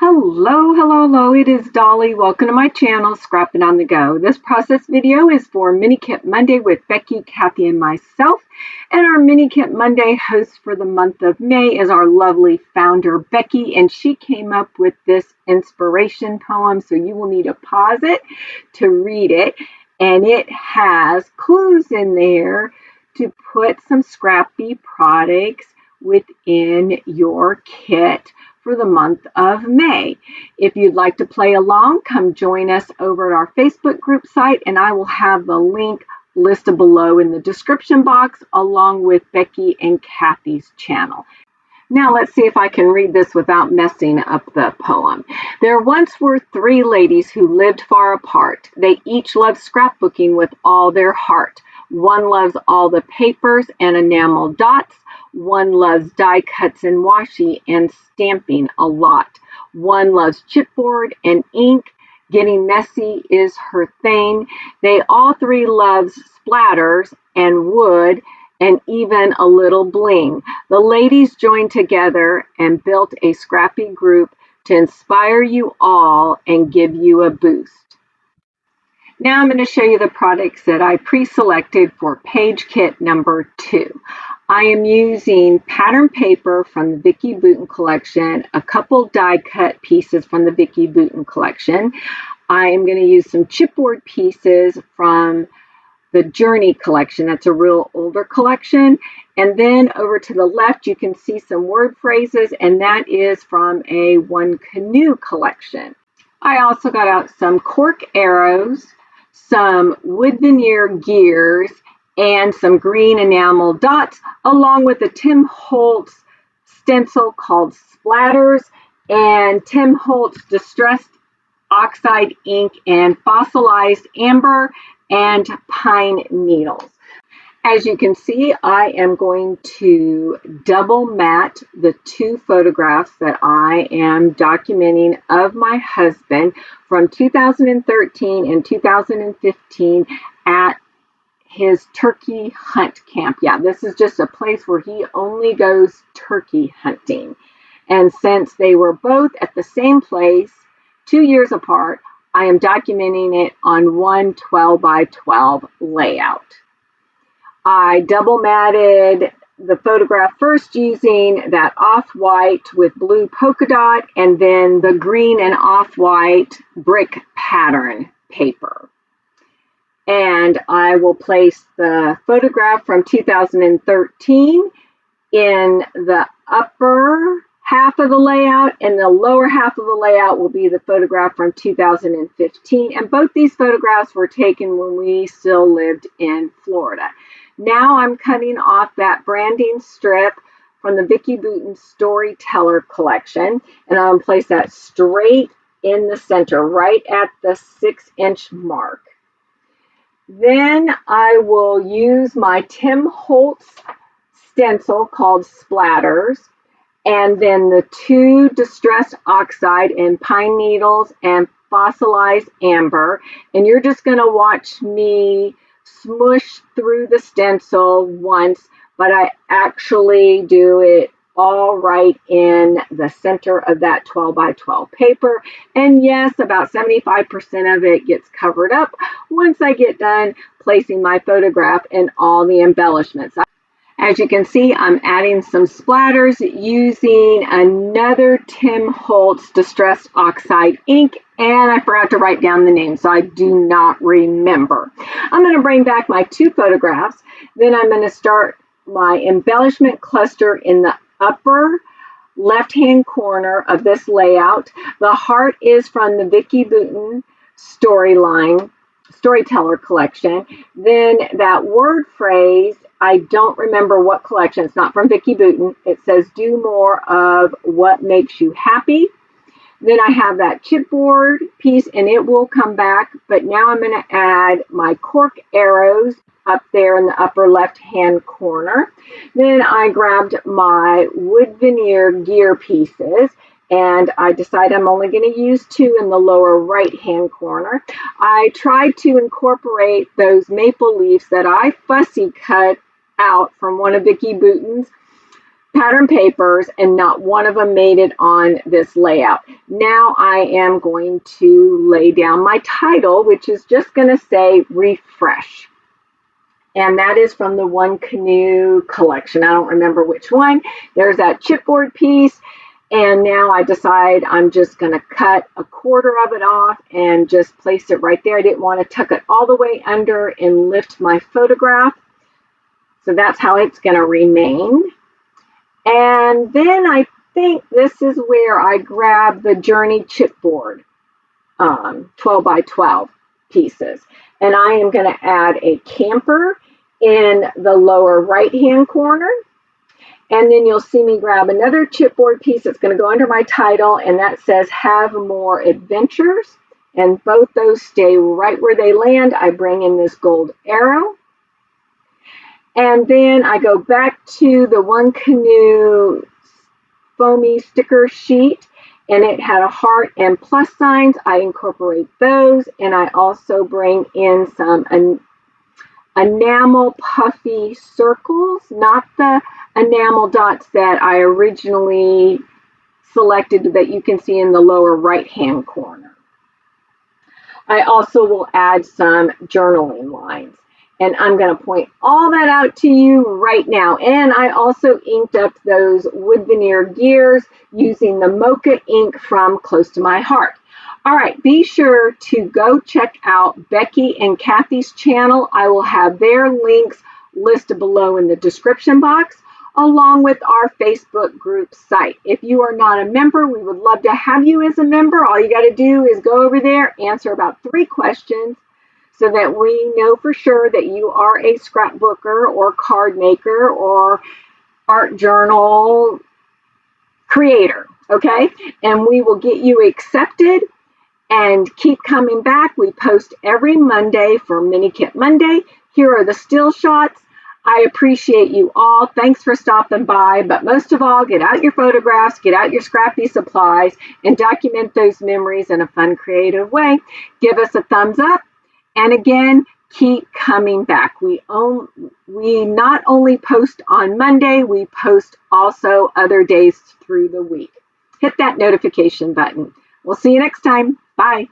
Hello, it is Dolly. Welcome to my channel, Scrapping on the Go. This process video is for Mini Kit Monday with Becky, Kathy, and myself. And our Mini Kit Monday host for the month of May is our lovely founder, Becky, and she came up with this inspiration poem, so you will need to pause it to read it. And it has clues in there to put some scrappy products within your kit for the month of May. If you'd like to play along, come join us over at our Facebook group site, and I will have the link listed below in the description box along with Becky and Kathy's channel. Now let's see if I can read this without messing up the poem. There once were three ladies who lived far apart. They each loved scrapbooking with all their heart. One loves all the papers and enamel dots. One loves die cuts and washi and stamping a lot. One loves chipboard and ink. Getting messy is her thing. They all three love splatters and wood and even a little bling. The ladies joined together and built a scrappy group to inspire you all and give you a boost. Now I'm going to show you the products that I pre-selected for page kit number 2. I am using pattern paper from the Vicky Bouton collection, a couple die cut pieces from the Vicky Bouton collection. I am going to use some chipboard pieces from the Journey collection. That's a real older collection. And then over to the left, you can see some word phrases, and that is from a One Canoe collection. I also got out some cork arrows, some wood veneer gears, and some green enamel dots, along with a Tim Holtz stencil called Splatters and Tim Holtz Distressed Oxide ink and fossilized amber and pine needles. As you can see, I am going to double matte the two photographs that I am documenting of my husband from 2013 and 2015 at his turkey hunt camp. Yeah, this is just a place where he only goes turkey hunting. And since they were both at the same place 2 years apart, I am documenting it on one 12 by 12 layout. I double matted the photograph first using that off-white with blue polka dot and then the green and off-white brick pattern paper. And I will place the photograph from 2013 in the upper half of the layout, and the lower half of the layout will be the photograph from 2015. And both these photographs were taken when we still lived in Florida. Now I'm cutting off that branding strip from the Vicky Bouton Storyteller collection, and I'm going to place that straight in the center, right at the 6-inch mark. Then I will use my Tim Holtz stencil called Splatters, and then the two Distressed Oxide and pine needles and fossilized amber. And you're just going to watch me smush through the stencil once, but I actually do it all right in the center of that 12 by 12 paper. And yes, about 75% of it gets covered up once I get done placing my photograph and all the embellishments. As you can see, I'm adding some splatters using another Tim Holtz Distressed Oxide ink, and I forgot to write down the name, so I do not remember. I'm going to bring back my two photographs. Then I'm going to start my embellishment cluster in the upper left-hand corner of this layout. The heart is from the Vicky Bouton Storyteller collection. Then that word phrase, I don't remember what collection. It's not from Vicky Bouton. It says, do more of what makes you happy. Then I have that chipboard piece, and it will come back. But now I'm going to add my cork arrows up there in the upper left-hand corner. Then I grabbed my wood veneer gear pieces, and I decided I'm only going to use two in the lower right-hand corner. I tried to incorporate those maple leaves that I fussy cut out from one of Vicky Bouton's pattern papers, and not one of them made it on this layout. Now I am going to lay down my title, which is just going to say refresh. And that is from the One Canoe collection. I don't remember which one. There's that chipboard piece. And now I decide I'm just going to cut a quarter of it off and just place it right there. I didn't want to tuck it all the way under and lift my photograph. So that's how it's going to remain. And then I think this is where I grab the Journey chipboard, 12 by 12 pieces. And I am going to add a camper in the lower right-hand corner. And then you'll see me grab another chipboard piece that's going to go under my title, and that says Have More Adventures. And both those stay right where they land. I bring in this gold arrow. And then I go back to the One Canoe foamy sticker sheet, and it had a heart and plus signs. I incorporate those, and I also bring in some enamel puffy circles, not the enamel dots that I originally selected that you can see in the lower right-hand corner. I also will add some journaling lines. And I'm going to point all that out to you right now. And I also inked up those wood veneer gears using the mocha ink from Close to My Heart. All right, be sure to go check out Becky and Kathy's channel. I will have their links listed below in the description box, along with our Facebook group site. If you are not a member, we would love to have you as a member. All you got to do is go over there, answer about 3 questions, so that we know for sure that you are a scrapbooker or card maker or art journal creator, okay? And we will get you accepted and keep coming back. We post every Monday for Mini Kit Monday. Here are the still shots. I appreciate you all. Thanks for stopping by. But most of all, get out your photographs, get out your scrappy supplies, and document those memories in a fun, creative way. Give us a thumbs up. And again, keep coming back. We not only post on Monday, we post also other days through the week. Hit that notification button. We'll see you next time. Bye.